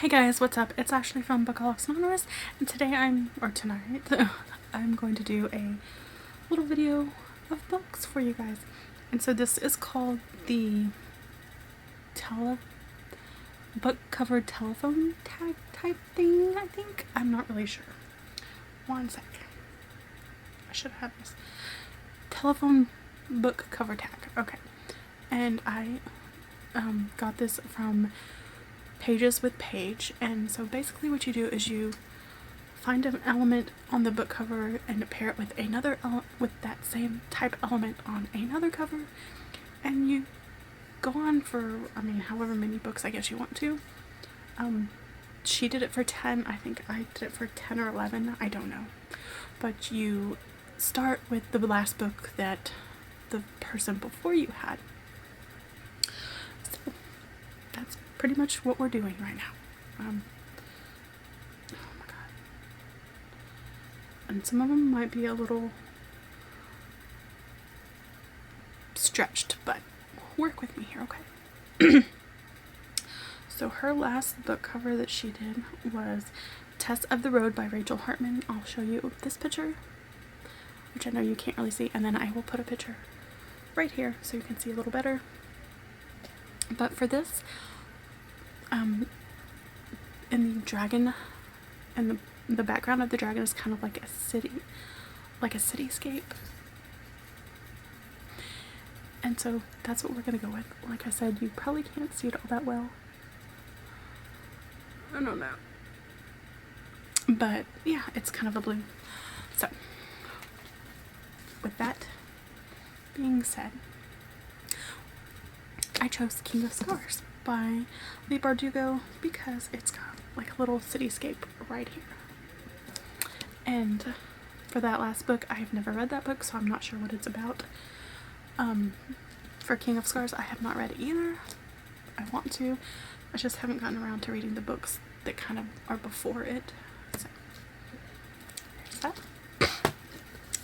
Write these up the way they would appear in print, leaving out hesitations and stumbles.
Hey guys, what's up? It's Ashley from Bookaholics Anonymous, and tonight, I'm going to do a little video of books for you guys. And so this is called the book cover telephone tag type thing, I think. I'm not really sure. One sec. I should have this. Telephone book cover tag. Okay. And I got this from Pages with Paige, and so basically what you do is you find an element on the book cover and pair it with another with that same type element on another cover, and you go on for however many books I guess you want to. She did it for 10. I think I did it for 10 or 11. I don't know, but you start with the last book that the person before you had. So that's pretty much what we're doing right now. Oh my god. And some of them might be a little stretched, but work with me here, okay? So her last book cover that she did was Test of the Road by Rachel Hartman. I'll show you this picture, which I know you can't really see, and then I will put a picture right here so you can see a little better. But for this, in the dragon, and the background of the dragon is kind of like a city, like a cityscape. And so that's what we're gonna go with. Like I said, you probably can't see it all that well. I don't know. But yeah, it's kind of a blue. So with that being said, I chose King of Scars by Leigh Bardugo because it's got like a little cityscape right here. And for that last book, I have never read that book, so I'm not sure what it's about. For King of Scars, I have not read it either. I want to. I just haven't gotten around to reading the books that kind of are before it. So there's that.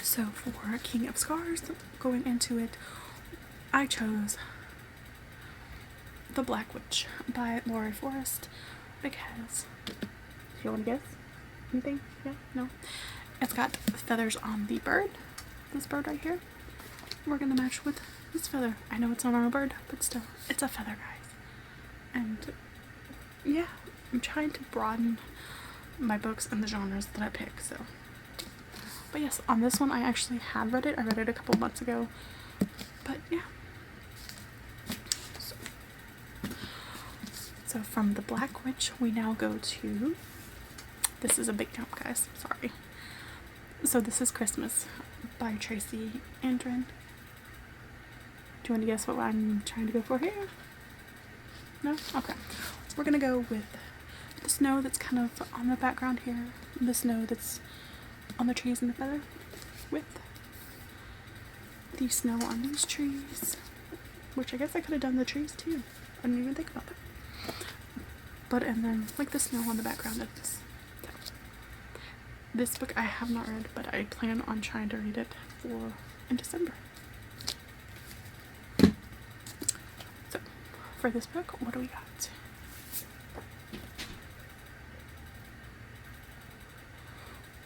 So for King of Scars, going into it, I chose The Black Witch by Laurie Forrest because, do you want to guess? Anything? Yeah? No? It's got feathers on the bird. This bird right here. We're going to match with this feather. I know it's not on a bird, but still, it's a feather, guys. And yeah, I'm trying to broaden my books and the genres that I pick, so. But yes, on this one, I actually had read it. I read it a couple months ago. But yeah. So from The Black Witch, we now go to, this is a big jump, guys, sorry. So this is Christmas by Tracy Andren. Do you want to guess what I'm trying to go for here? No? Okay. We're going to go with the snow that's kind of on the background here, the snow that's on the trees and the feather, with the snow on these trees, which I guess I could have done the trees too. I didn't even think about that. But, and then, like, the snow on the background of this. So, this book I have not read, but I plan on trying to read it in December. So, for this book, what do we got?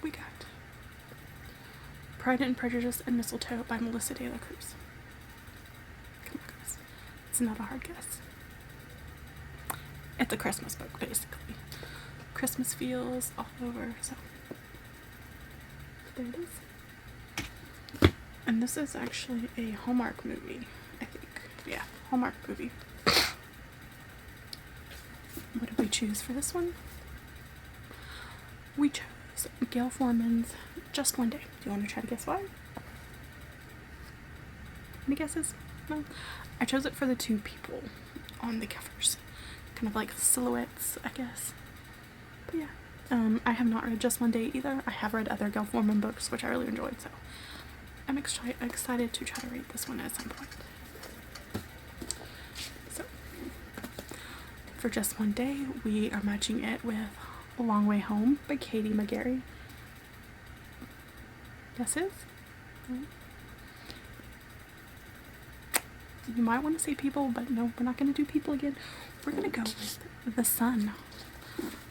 We got Pride and Prejudice and Mistletoe by Melissa De La Cruz. Come on, guys. It's not a hard guess. It's a Christmas book, basically. Christmas feels all over, so there it is. And this is actually a Hallmark movie, I think. Yeah, Hallmark movie. What did we choose for this one? We chose Gail Forman's Just One Day. Do you want to try to guess why? Any guesses? No? I chose it for the two people on the covers. Kind of like silhouettes, I guess. But yeah, I have not read Just One Day either. I have read other Gail Forman books, which I really enjoyed, so I'm excited to try to read this one at some point. So, for Just One Day, we are matching it with A Long Way Home by Katie McGarry. Guesses? You might want to say People, but no, we're not going to do People again. We're going to go with The Sun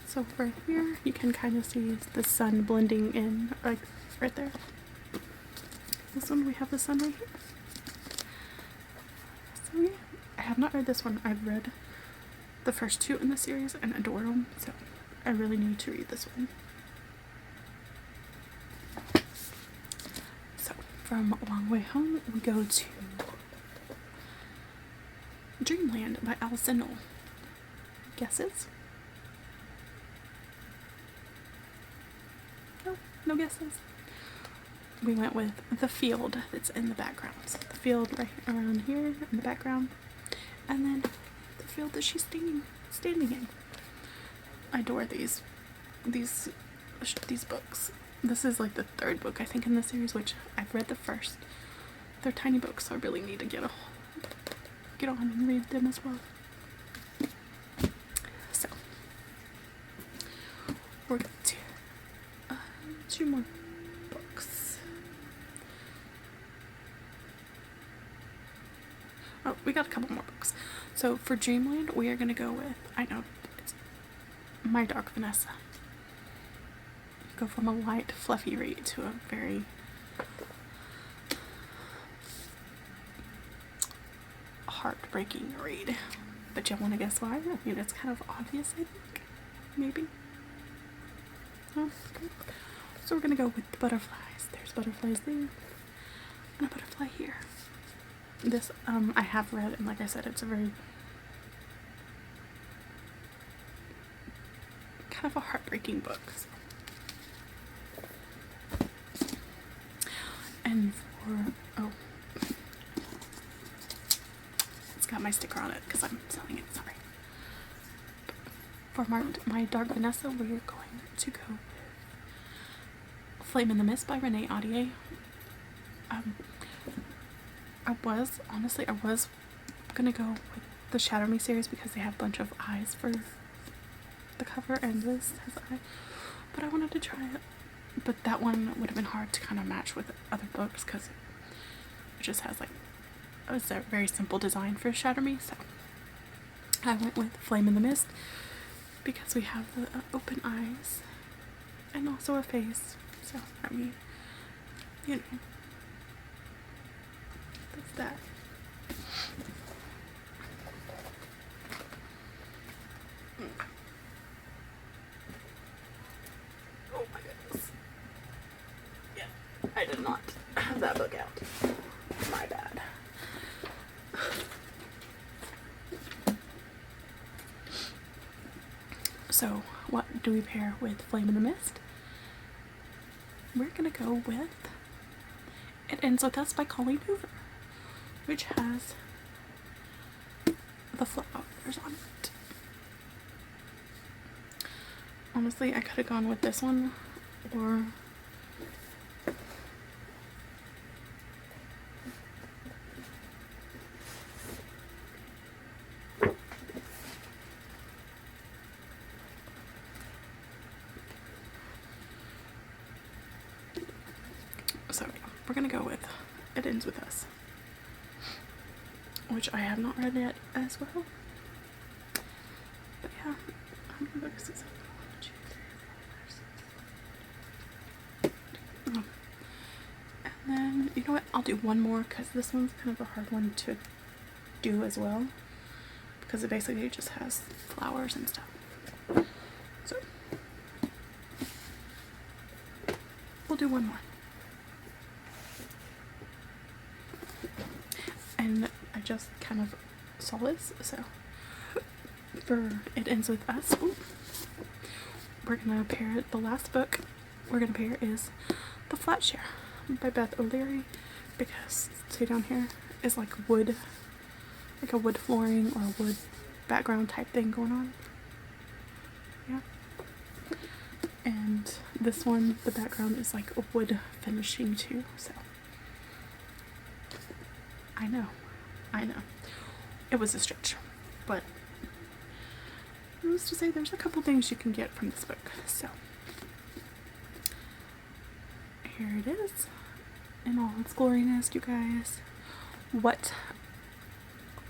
So right here, you can kind of see the sun blending in, like right there. This one, we have the sun right here. So yeah, I have not read this one. I've read the first two in the series and adore them, so I really need to read this one. So from A Long Way Home, we go to Dreamland by Allison Knoll. Guesses? No guesses? We went with the field that's in the background. So the field right around here in the background, and then the field that she's standing in. I adore these books. This is like the third book I think in the series, which I've read the first. They're tiny books, so I really need to get on and read them as well. So we're going to two more books. Oh, we got a couple more books. So for Dreamland, we are going to go with, I know, it's My Dark Vanessa. Go from a light, fluffy read to a very heartbreaking read. But you want to guess why? I mean, it's kind of obvious, I think. Maybe. Oh, okay. So we're going to go with the butterflies. There's butterflies there. And a butterfly here. This, I have read, and like I said, it's a very kind of a heartbreaking book. So. And for, oh, it's got my sticker on it because I'm selling it, sorry. For my Dark Vanessa, we're going to go with Flame in the Mist by Renee Audier. I was gonna go with the Shadow Me series because they have a bunch of eyes for the cover, and this has eye, but I wanted to try it. But that one would have been hard to kind of match with other books because it just has like a very simple design for Shadow Me, so I went with Flame in the Mist because we have the open eyes and also a face. So I mean, you know, that's that. Oh my goodness. Yeah, I did not have that book out. My bad. So, what do we pair with Flame in the Mist? We're gonna go with It Ends With Us by Colleen Hoover, which has the flowers on it. Honestly, I could have gone with this one, or so yeah, we're gonna go with It Ends With Us, which I have not read yet as well. But yeah, how many books is it? 1, 2, 3, 4, 5, 6. And then, you know what, I'll do one more because this one's kind of a hard one to do as well, because it basically just has flowers and stuff. So we'll do one more. And I just kind of saw this, so for It Ends With Us, we're gonna pair the last book we're gonna pair is The Flatshare by Beth Oleary, because see down here is like wood, like a wood flooring or a wood background type thing going on. Yeah. And this one, the background is like a wood finishing too, so I know. It was a stretch, but needless to say, there's a couple things you can get from this book. So here it is in all its gloriness, you guys. What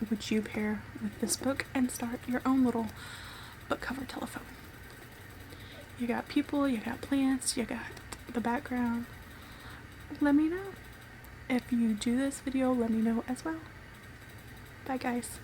would you pair with this book and start your own little book cover telephone? You got people, you got plants, you got the background. Let me know. If you do this video, let me know as well. Bye guys.